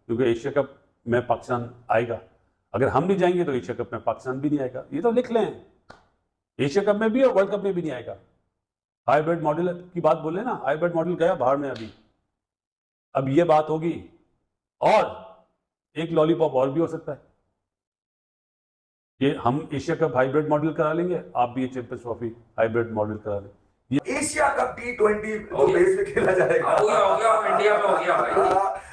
क्योंकि Asia cup में पाकिस्तान आएगा। अगर हम नहीं जाएंगे तो एशिया कप में पाकिस्तान भी नहीं आएगा, ये तो लिख लें। एशिया कप में भी और वर्ल्ड कप में भी नहीं आएगा। हाइब्रिड मॉडल की बात बोले ना, हाइब्रिड मॉडल गया बाहर में अभी, अब ये बात होगी। और एक लॉलीपॉप और भी हो सकता है, ये हम एशिया कप हाइब्रिड मॉडल करा लेंगे, आप भी ये चैंपियंस ट्रॉफी हाइब्रिड मॉडल करा लें। एशिया कप T20 जो बेस पे खेला जाएगा, हो गया इंडिया में हो गया भाई।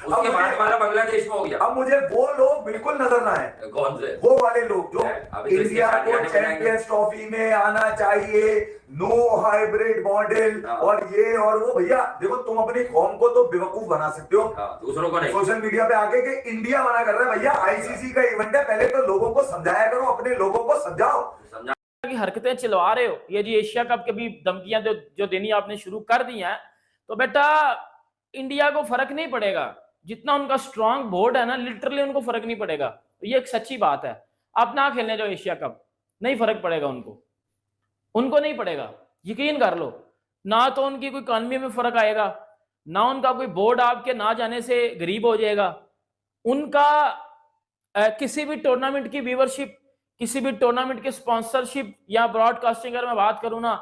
उसके बाद हमारा बांग्लादेश में हो गया। अब मुझे वो लोग बिल्कुल नजर ना आए। कौन से? वो वाले लोग जो इंडिया को तो चैंपियंस ट्रॉफी में आना चाहिए, नो हाइब्रिड मॉडल और ये और वो। भैया देखो, तुम अपनी कौम को तो बेवकूफ बना सकते हो, दूसरों को नहीं। सोशल मीडिया पे आके कि इंडिया मना कर रहा है। भैया आईसीसी का इवेंट है, पहले तो लोगों को समझाया करो, अपने लोगों को समझाओ। की हरकतें चलवा रहे हो, ये जी एशिया कप के भी धमकियां जो देनी आपने शुरू कर दी हैं, तो बेटा इंडिया को फर्क नहीं पड़ेगा। जितना उनका स्ट्रांग बोर्ड है ना, लिटरली उनको फर्क नहीं पड़ेगा। तो ये एक सच्ची बात है। आप ना खेलने जाओ एशिया कप, नहीं फर्क पड़ेगा उनको नहीं पड़ेगा, यकीन कर लो। ना तो उनकी कोई इकॉनमी में फर्क आएगा, ना उनका कोई बोर्ड आपके ना जाने से गरीब हो जाएगा। उनका किसी भी टूर्नामेंट की व्यूअरशिप, किसी भी टूर्नामेंट के स्पॉन्सरशिप या ब्रॉडकास्टिंग अगर मैं बात करूं ना,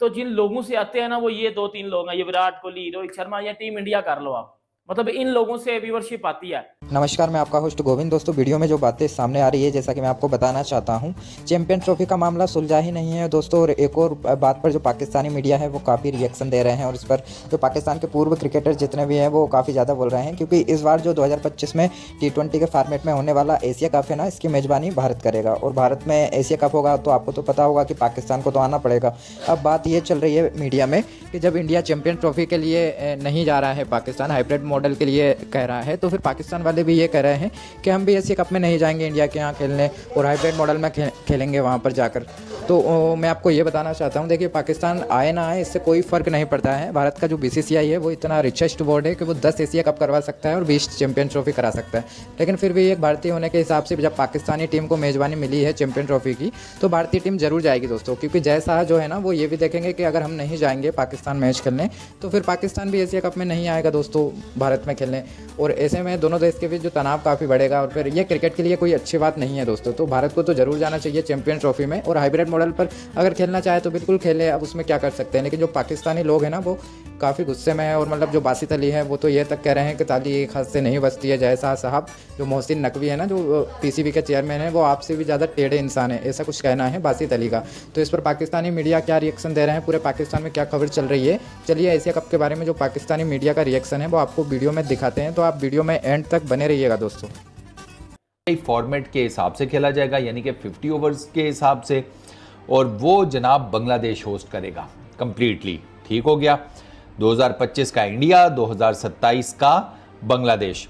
तो जिन लोगों से आते हैं ना, वो ये 2-3 लोग हैं, ये विराट कोहली, रोहित शर्मा या टीम इंडिया कर लो आप, मतलब इन लोगों से व्यूअरशिप आती है। नमस्कार, मैं आपका होस्ट गोविंद। दोस्तों, वीडियो में जो बातें सामने आ रही है, जैसा कि मैं आपको बताना चाहता हूं, चैंपियंस ट्रॉफी का मामला सुलझा ही नहीं है दोस्तों। और एक और बात पर जो पाकिस्तानी मीडिया है वो काफ़ी रिएक्शन दे रहे हैं, और इस पर जो पाकिस्तान के पूर्व क्रिकेटर जितने भी हैं वो काफ़ी ज़्यादा बोल रहे हैं, क्योंकि इस बार जो 2025 में T20 के फॉर्मेट में होने वाला एशिया कप है ना, इसकी मेज़बानी भारत करेगा। और भारत में एशिया कप होगा तो आपको तो पता होगा कि पाकिस्तान को तो आना पड़ेगा। अब बात ये चल रही है मीडिया में कि जब इंडिया चैंपियन ट्रॉफी के लिए नहीं जा रहा है, पाकिस्तान हाइब्रिड मॉडल के लिए कह रहा है, तो फिर पाकिस्तान वाले भी ये कह रहे हैं कि हम भी एशिया कप में नहीं जाएंगे इंडिया के यहाँ खेलने, और हाइब्रिड मॉडल में खेलेंगे वहाँ पर जाकर। तो मैं आपको ये बताना चाहता हूँ, देखिए, पाकिस्तान आए ना आए इससे कोई फ़र्क नहीं पड़ता है। भारत का जो BCCI है वो इतना रिचेस्ट बोर्ड है कि वो 10 एशिया कप करवा सकता है और 20 चैंपियन ट्रॉफी करा सकता है। लेकिन फिर भी एक भारतीय होने के हिसाब से जब पाकिस्तानी टीम को मेज़बानी मिली है चैंपियन ट्रॉफी की, तो भारतीय टीम जरूर जाएगी दोस्तों। क्योंकि जय शाह जो है ना, वो ये भी देखेंगे कि अगर हम नहीं जाएंगे पाकिस्तान मैच खेलने, तो फिर पाकिस्तान भी एशिया कप में नहीं आएगा दोस्तों भारत में खेलने। और ऐसे में दोनों देश के बीच जो तनाव काफ़ी बढ़ेगा, और फिर ये क्रिकेट के लिए कोई अच्छी बात नहीं है दोस्तों। तो भारत को तो जरूर जाना चाहिए चैंपियन ट्रॉफी में, और हाइब्रिड मॉडल पर अगर खेलना चाहे तो बिल्कुल खेले, अब उसमें क्या कर सकते हैं। लेकिन जो पाकिस्तानी लोग हैं ना, वो काफ़ी गुस्से में है, और मतलब जो बासित अली है वो तो ये तक कह रहे हैं कि ताली एक हाथ से नहीं बजती है। जय शाह साहब, जो मोहसिन नकवी है ना, जो PCB के चेयरमैन है, वो आपसे भी ज़्यादा टेढ़े इंसान है, ऐसा कुछ कहना है बासित अली का। तो इस पर पाकिस्तानी मीडिया क्या रिएक्शन दे रहे हैं, पूरे पाकिस्तान में क्या खबर चल रही है, चलिए एशिया कप के बारे में जो पाकिस्तानी मीडिया का रिएक्शन है वो आपको वीडियो में दिखाते हैं। तो आप वीडियो में एंड तक बने रहिएगा दोस्तों। फॉर्मेट के हिसाब से खेला जाएगा, यानी कि 50 ओवर्स के हिसाब से, और वो जनाब बांग्लादेश होस्ट करेगा कंप्लीटली। ठीक हो गया, 2025 का इंडिया, 2027 का बांग्लादेश।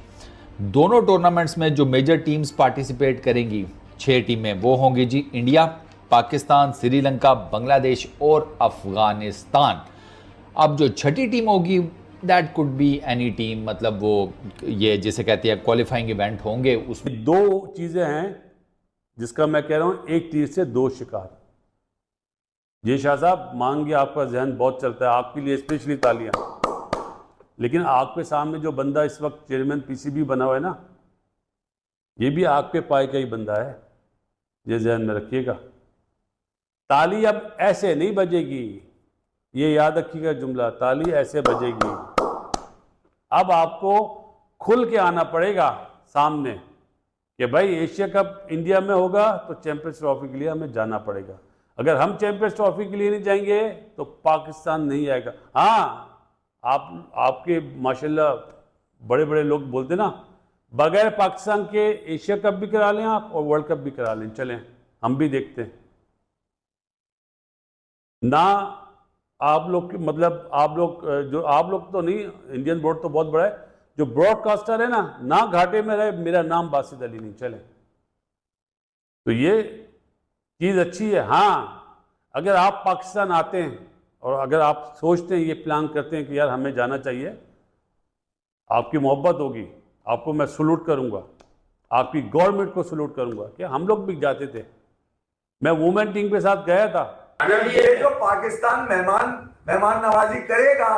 दोनों टूर्नामेंट्स में जो मेजर टीम्स पार्टिसिपेट करेंगी, 6 टीमें, वो होंगी जी इंडिया, पाकिस्तान, श्रीलंका, बांग्लादेश और अफगानिस्तान। अब जो छठी टीम होगी, that could be any team, मतलब वो ये जिसे कहते हैं क्वालिफाइंग इवेंट होंगे। उसमें 2 चीजें हैं जिसका मैं कह रहा हूं, एक तीर से 2 शिकार। ये शाह साहब, मांगे आपका जहन बहुत चलता है, आपके लिए स्पेशली तालियां। लेकिन आपके सामने जो बंदा इस वक्त चेयरमैन PCB बना हुआ है ना, ये भी आपके पाए का ही बंदा है, ये जहन में रखिएगा। ताली अब ऐसे नहीं बजेगी, ये याद रखिएगा जुमला, ताली ऐसे बजेगी। अब आपको खुल के आना पड़ेगा सामने कि भाई एशिया कप इंडिया में होगा तो चैंपियंस ट्रॉफी के लिए हमें जाना पड़ेगा। अगर हम चैंपियंस ट्रॉफी के लिए नहीं जाएंगे तो पाकिस्तान नहीं आएगा। हाँ, आपके माशाल्लाह बड़े बड़े लोग बोलते ना, बगैर पाकिस्तान के एशिया कप भी करा लें आप और वर्ल्ड कप भी करा लें, चलें हम भी देखते हैं ना। आप लोग मतलब आप लोग तो नहीं, इंडियन बोर्ड तो बहुत बड़ा है, जो ब्रॉडकास्टर है ना घाटे में रहे, मेरा नाम बासित अली नहीं, चले। तो ये चीज़ अच्छी है। हाँ, अगर आप पाकिस्तान आते हैं और अगर आप सोचते हैं, ये प्लान करते हैं कि यार हमें जाना चाहिए, आपकी मोहब्बत होगी, आपको मैं सलूट करूंगा, आपकी गवर्नमेंट को सलूट करूंगा कि हम लोग भी जाते थे। मैं वुमेन टीम के साथ गया था। ये जो पाकिस्तान मेहमान नवाजी करेगा,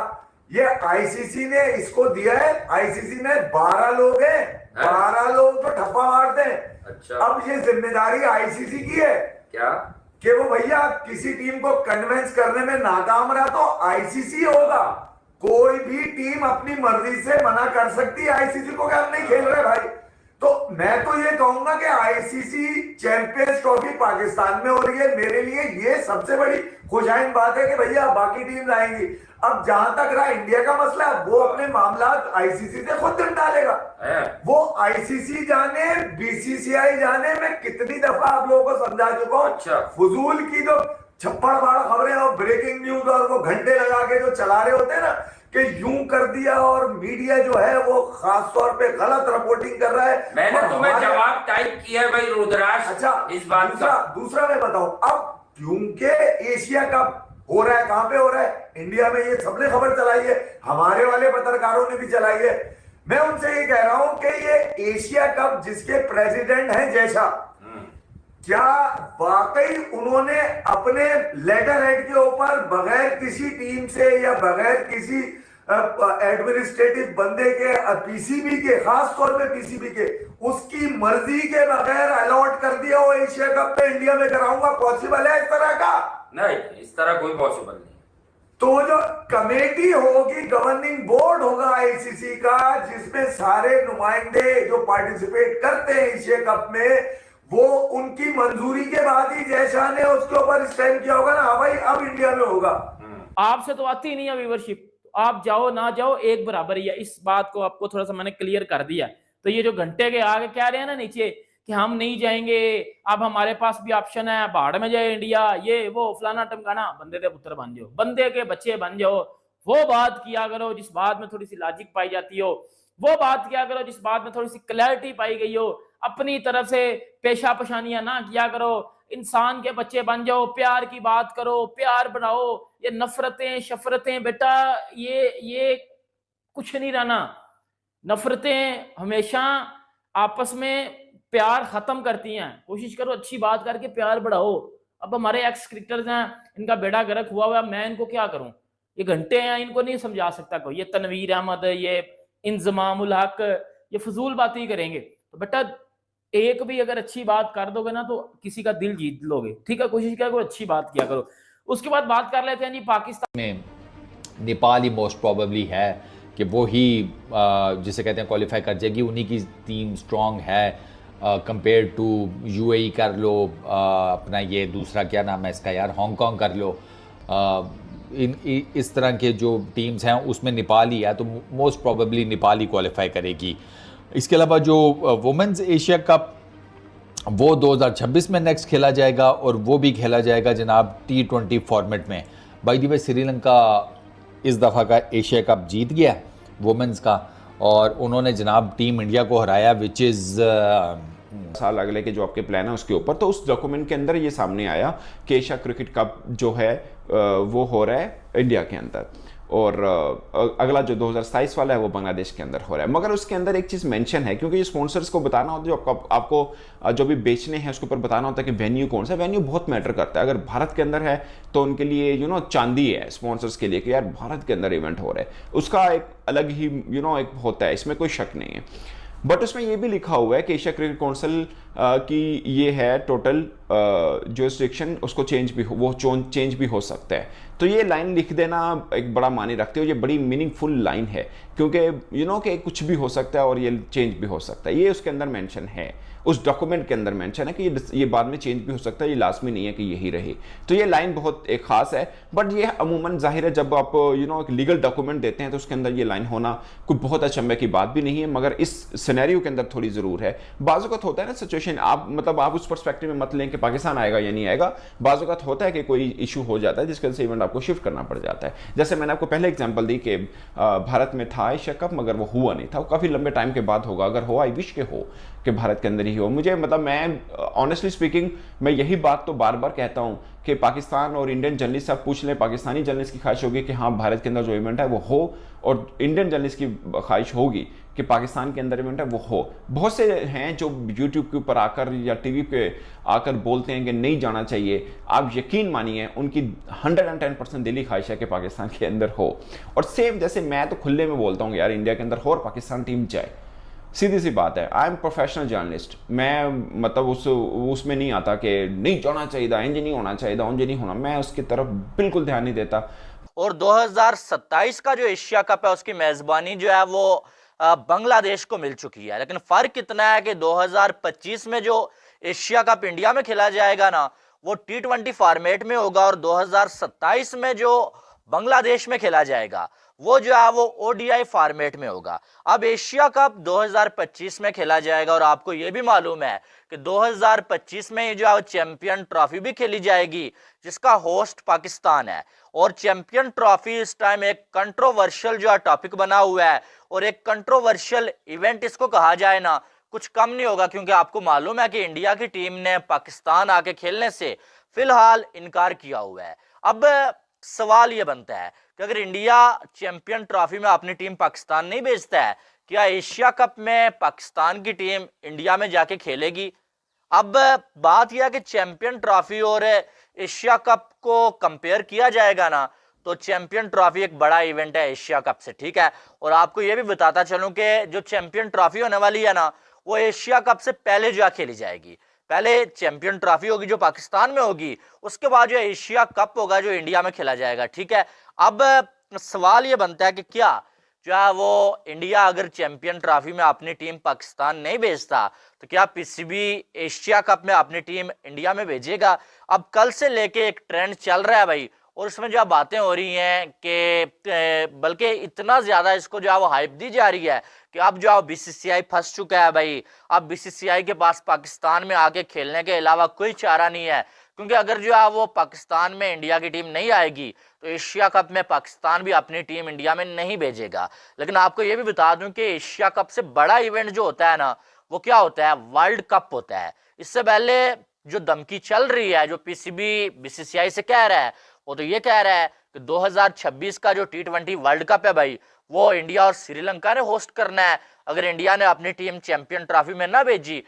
ये आईसीसी ने इसको दिया है, आईसीसी में 12 लोग हैं, 12 लोग तो ठप्पा मारते हैं। अच्छा। अब ये जिम्मेदारी आईसीसी की है क्या कि वो भैया किसी टीम को कन्विंस करने में नाकाम रहा तो आईसीसी होगा। कोई भी टीम अपनी मर्जी से मना कर सकती है आईसीसी को कि हम नहीं खेल रहे भाई। तो मैं तो ये कहूंगा कि आईसीसी चैंपियंस ट्रॉफी पाकिस्तान में हो रही है, मेरे लिए ये सबसे बड़ी खुशाइन बात है कि भैया बाकी टीम आएंगी। अब जहां तक रहा इंडिया का मसला, वो अपने मामला आईसीसी से खुद निपटालेगा। वो आईसीसी जाने, बीसीसीआई जाने, मैं कितनी दफा आप लोगों को समझा चुका हूं। अच्छा। फजूल की जो छप्पड़ फाड़ खबरें और ब्रेकिंग न्यूज और वो घंटे लगा के जो चला रहे होते हैं ना कि यूं कर दिया, और मीडिया जो है वो खास तौर पे गलत रिपोर्टिंग कर रहा है। मैंने तुम्हें जवाब टाइप किया है भाई रुद्राक्ष। अच्छा, इस बात का दूसरा मैं बताऊं, अब क्योंकि एशिया कप हो रहा है, कहां पे हो रहा है? इंडिया में। ये सबने खबर चलाई है, हमारे वाले पत्रकारों ने भी चलाई है। मैं उनसे ये कह रहा हूं कि ये एशिया कप जिसके प्रेसिडेंट हैं जयशाह, क्या वाकई उन्होंने अपने लेटर हेड के ऊपर बगैर किसी टीम से या बगैर किसी एडमिनिस्ट्रेटिव बंदे के, पीसीबी के, खास तौर पे पीसीबी के, उसकी मर्जी के बगैर अलॉट कर दिया वो एशिया कप पे इंडिया में कराऊंगा? पॉसिबल है इस तरह का? नहीं, इस तरह कोई पॉसिबल नहीं। तो जो कमेटी होगी, गवर्निंग बोर्ड होगा आईसीसी का, जिसमें सारे नुमाइंदे जो पार्टिसिपेट करते हैं एशिया कप में, वो उनकी मंजूरी के बाद ही जयशाह ने उसके ऊपर स्टैम्प किया होगा ना, हाँ भाई अब इंडिया में होगा। आपसे तो आती ही नहीं है व्यूवरशिप, आप जाओ ना जाओ एक बराबर ही है। इस बात को आपको थोड़ा सा मैंने क्लियर कर दिया। तो ये जो घंटे के आगे कह रहे हैं ना नीचे कि हम नहीं जाएंगे, अब हमारे पास भी ऑप्शन है, बाहर में जाए इंडिया, ये वो फलाना टमकाना, बंदे के पुत्र बन जाओ, बंदे के बच्चे बन जाओ। वो बात किया करो जिस बात में थोड़ी सी लॉजिक पाई जाती हो, वो बात किया करो जिस बात में थोड़ी सी क्लैरिटी पाई गई हो। अपनी तरफ से पेशा पशानियां ना किया करो, इंसान के बच्चे बन जाओ, प्यार की बात करो, प्यार बनाओ। ये नफरतें शफरतें बेटा ये कुछ नहीं रहना। नफरतें हमेशा आपस में प्यार खत्म करती हैं। कोशिश करो अच्छी बात करके प्यार बढ़ाओ। अब हमारे एक्स क्रिकेटर्स हैं, इनका बेड़ा गर्क हुआ हुआ, मैं इनको क्या करूं? ये घंटे हैं, इनको नहीं समझा सकता कोई। ये तनवीर अहमद, ये इंजमामुल हक, ये फजूल बातें ही करेंगे। तो बेटा एक भी अगर अच्छी बात कर दोगे ना तो किसी का दिल जीत लोगे, ठीक है? कोशिश किया करो, अच्छी बात किया करो। उसके बाद बात कर लेते हैं जी पाकिस्तान में। नेपाल ही मोस्ट प्रोबेबली है कि वो ही जिसे कहते हैं क्वालिफाई कर जाएगी, उन्हीं की टीम स्ट्रांग है कंपेयर टू यूएई कर लो, अपना ये दूसरा क्या नाम है इसका यार, हांगकांग कर लो, इस तरह के जो टीम्स हैं उसमें नेपाल ही है, तो मोस्ट प्रोबेबली नेपाल ही क्वालिफाई करेगी। इसके अलावा जो वुमेंस एशिया कप वो 2026 में नेक्स्ट खेला जाएगा, और वो भी खेला जाएगा जनाब T20 फॉर्मेट में। बाय द वे श्रीलंका इस दफ़ा का एशिया कप जीत गया वुमेंस का, और उन्होंने जनाब टीम इंडिया को हराया, विच इज़ साल अगले के जो आपके प्लान है उसके ऊपर। तो उस डॉक्यूमेंट के अंदर ये सामने आया कि एशिया क्रिकेट कप जो है वो हो रहा है इंडिया के अंदर, और अगला जो 2027 वाला है वो बांग्लादेश के अंदर हो रहा है। मगर उसके अंदर एक चीज़ मेंशन है, क्योंकि ये स्पॉन्सर्स को बताना होता है, जो आपको जो भी बेचने हैं उसके ऊपर बताना होता है कि वेन्यू कौन सा। वेन्यू बहुत मैटर करता है। अगर भारत के अंदर है तो उनके लिए चांदी है स्पॉन्सर्स के लिए कि यार भारत के अंदर इवेंट हो रहा है, उसका एक अलग ही एक होता है, इसमें कोई शक नहीं है। बट उसमें ये भी लिखा हुआ है कि एशिया क्रिकेट काउंसिल की ये है टोटल जुरिस्डिक्शन, उसको चेंज भी हो सकता है। तो ये लाइन लिख देना एक बड़ा मायने रखते हो, ये बड़ी मीनिंगफुल लाइन है, क्योंकि कि कुछ भी हो सकता है और ये चेंज भी हो सकता है। ये उसके अंदर मेंशन है, उस डॉक्यूमेंट के अंदर मेंशन है कि ये बाद में चेंज भी हो सकता है, ये लाजमी नहीं है कि यही रहे। तो ये लाइन बहुत एक खास है। बट ये अमूमन जाहिर है जब आप एक लीगल डॉक्यूमेंट देते हैं तो उसके अंदर ये लाइन होना कोई बहुत अचंभे की बात भी नहीं है, मगर इस सिनेरियो के अंदर थोड़ी ज़रूर है। बाज़ होता है ना सिचुएशन, आप उस पर्सपेक्टिव में मत लें कि पाकिस्तान आएगा या नहीं आएगा। बाज़ होता है कि कोई इशू हो जाता है जिसके वजह से इवेंट आपको शिफ्ट करना पड़ जाता है। जैसे मैंने आपको पहले एग्जांपल दी कि भारत में था एशिया कप, मगर वो हुआ नहीं था, वो काफ़ी लंबे टाइम के बाद होगा। अगर हो, आई विश के हो कि भारत के अंदर ही हो। मुझे मैं ऑनेस्टली स्पीकिंग मैं यही बात तो बार बार कहता हूं कि पाकिस्तान और इंडियन जर्नलिस्ट आप पूछ लें, पाकिस्तानी जर्नलिस्ट की ख्वाहिश होगी कि हाँ भारत के अंदर जो इवेंट है वो हो, और इंडियन जर्नलिस्ट की ख्वाहिश होगी कि पाकिस्तान के अंदर इवेंट है वो हो। बहुत से हैं जो यूट्यूब के ऊपर आकर या टीवी पे आकर बोलते हैं कि नहीं जाना चाहिए। आप यकीन मानिए उनकी 110% दिली ख्वाहिश है कि पाकिस्तान के अंदर हो। और सेम जैसे मैं तो खुले में बोलता हूँ यार इंडिया के अंदर हो और पाकिस्तान टीम जाए, सीधी सी बात है। आई एम प्रोफेशनल जर्नलिस्ट, मैं मतलब उसमें नहीं आता कि नहीं जाना चाहिए, इंज नहीं होना चाहिए, उंज नहीं होना, मैं उसकी तरफ बिल्कुल ध्यान नहीं देता। और 2027 का जो एशिया कप है उसकी मेजबानी जो है वो बांग्लादेश को मिल चुकी है। लेकिन फर्क इतना है कि 2025 में जो एशिया कप इंडिया में खेला जाएगा ना वो T20 फॉर्मेट में होगा, और 2027 में जो बांग्लादेश में खेला जाएगा वो जो है वो ODI फॉर्मेट में होगा। अब एशिया कप 2025 में खेला जाएगा, और आपको ये भी मालूम है कि 2025 में जो है चैंपियन ट्रॉफी भी खेली जाएगी जिसका होस्ट पाकिस्तान है। और चैंपियन ट्रॉफी इस टाइम एक कंट्रोवर्शियल जो है टॉपिक बना हुआ है, और एक कंट्रोवर्शियल इवेंट इसको कहा जाए ना कुछ कम नहीं होगा, क्योंकि आपको मालूम है कि इंडिया की टीम ने पाकिस्तान आके खेलने से फिलहाल इनकार किया हुआ है। अब सवाल यह बनता है कि अगर इंडिया चैंपियन ट्रॉफी में अपनी टीम पाकिस्तान नहीं भेजता है, क्या एशिया कप में पाकिस्तान की टीम इंडिया में जाके खेलेगी? अब बात यह है कि चैंपियन ट्रॉफी और एशिया कप को कंपेयर किया जाएगा ना तो चैंपियन ट्रॉफी एक बड़ा इवेंट है एशिया कप से, ठीक है। और आपको यह भी बताता चलूं कि जो चैंपियन ट्रॉफी होने वाली है ना वो एशिया कप से पहले जो खेली जाएगी। पहले चैंपियन ट्रॉफी होगी जो पाकिस्तान में होगी, उसके बाद जो एशिया कप होगा जो इंडिया में खेला जाएगा, ठीक है। अब सवाल ये बनता है कि क्या जो है वो इंडिया अगर चैंपियन ट्रॉफी में अपनी टीम पाकिस्तान नहीं भेजता तो क्या पीसीबी एशिया कप में अपनी टीम इंडिया में भेजेगा? अब कल से लेके एक ट्रेंड चल रहा है भाई, और उसमें जो बातें हो रही हैं कि बल्कि इतना ज्यादा इसको जो है वो हाइप दी जा रही है कि अब जो है बीसीसीआई फंस चुका है भाई। अब बीसीसीआई के पास पाकिस्तान में आके खेलने के अलावा कोई चारा नहीं है, क्योंकि अगर जो है वो पाकिस्तान में इंडिया की टीम नहीं आएगी तो एशिया कप में पाकिस्तान भी अपनी टीम इंडिया में नहीं भेजेगा। लेकिन आपको ये भी बता दूं कि एशिया कप से बड़ा इवेंट जो होता है ना वो क्या होता है, वर्ल्ड कप होता है। इससे पहले जो धमकी चल रही है, जो पीसीबी बीसीसीआई से कह रहा है, वो तो ये कह रहा है कि 2026 का जो T20 वर्ल्ड कप है भाई वो इंडिया और श्रीलंका ने होस्ट करना है। अगर इंडिया ने अपनी टीम चैंपियन ट्रॉफी में ना भेजी